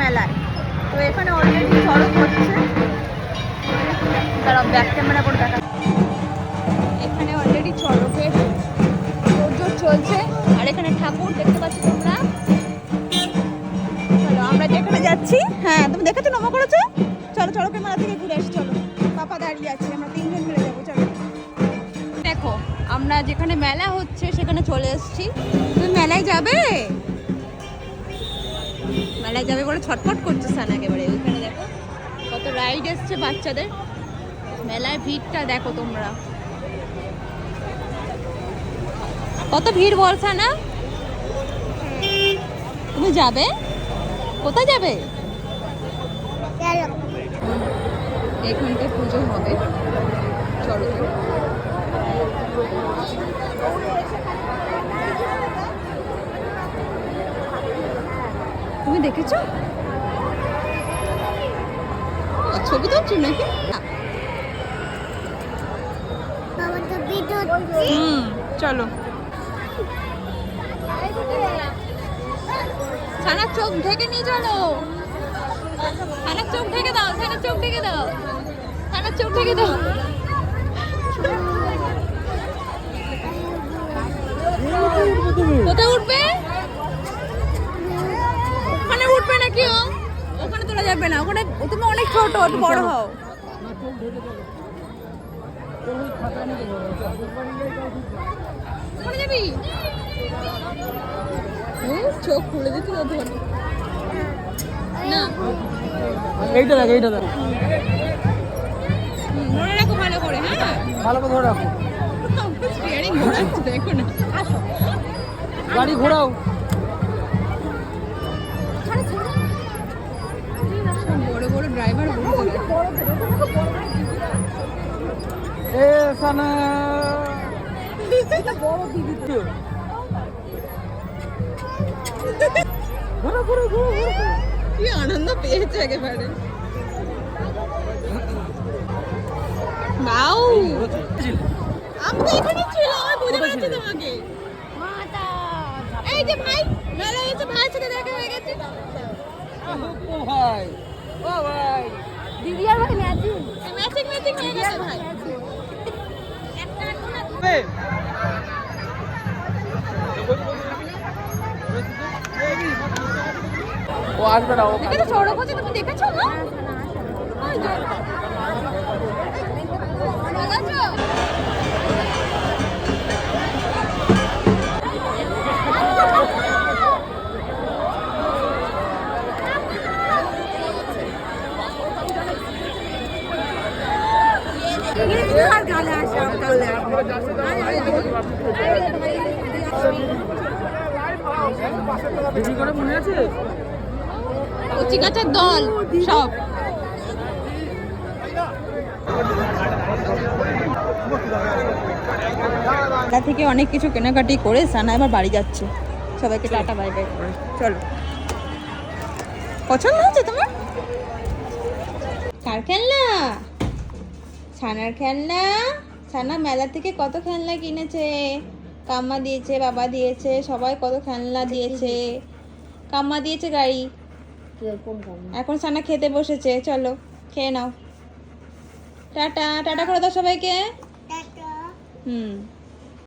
মেলায়। তো এখানে অলরেডি চড়ক হচ্ছে, তারা ব্যাক ক্যামেরা করে দেখা। এখানে অলরেডি চড়কের তোড়জোড় চলছে, আর এখানে ঠাকুর দেখতে পাচ্ছ তোমরা। চলো আমরা যেখানে যাচ্ছি, হ্যাঁ তুমি দেখেছো নমো করেছো, চলো চড়কের মেলা থেকে ঘুরে আসি। চলো পাপা দাঁড়িয়ে আছে, আমরা তিনজন মিলে যাবো। চলো দেখো আমরা যেখানে মেলা হচ্ছে সেখানে চলে এসেছি। তুমি মেলায় যাবে? মেলায় যাবে বলে ছটফট করছে সান একেবারে। ওইখানে দেখো কত রাইড এসছে বাচ্চাদের। মেলায় ভিড়টা দেখো তোমরা, কত ভিড় বলছা না? তুমি যাবে? কোথায় যাবে? এখানটায় পুজো হবে চড়কে। তুমি দেখেছো? ছবি তুলছো নাকি? চলো ছানার চোখ ঢেকে নিয়ে চলো। ছানার চোখ ঢেকে দাও, ছানার চোখ ঢেকে দাও, ছানার চোখ ঢেকে দাও। কোথায় উঠবে? ওখানে উঠবে নাকি? ওখানে তোলা যাবে না, ওখানে তুমি অনেক ছোট, বড় হও। ওখানে যাবি? চোখ খুলে দিতে না। এইটা দেখ, এইটা দেখ, ধরে রাখো ভালো করে। হ্যাঁ ভালো করে ধরে রাখো। স্টিয়ারিং ঘোরাচ্ছে দেখো না। গাড়ি ঘোরাও। বড় বড় ড্রাইভার এ সানা বড় দিদি তো ঘোরা ঘোরা ঘোরা। কি আনন্দ পেয়েছে একেবারে। বাউ আমি তো এখানে ছিলাম, আমি বুঝতে পারছি তোমাকে। এই যে ভাই মেলা এসে ভাইয়ের সাথে দেখা হয়ে গেছে। ও ভাই, ও ভাই, দিদি আর ভাই ম্যাচিং ম্যাচিং হয়ে গেছে ভাই। ও আসবে না। দেখেছো সড়ক হচ্ছে, তুমি দেখেছো না? দিদি করে মনে আছে? কচি গাছের দল সব। মেলা থেকে অনেক কিছু কেনাকাটি করে সানা এবার বাড়ি যাচ্ছে। সবাইকে টাটা বাই বাই করে চলো। পছন্দ হচ্ছে তোমার? কার খেলনা? ছানার খেলনা। ছানা মেলা থেকে কত খেলনা কিনেছে। কাম্মা দিয়েছে, বাবা দিয়েছে, সবাই কত খেলনা দিয়েছে। কাম্মা দিয়েছে গাড়ি। এখন ছানা খেতে বসেছে, চলো খেয়ে নাও। টাটা টাটা করে দাও সবাইকে। হুম।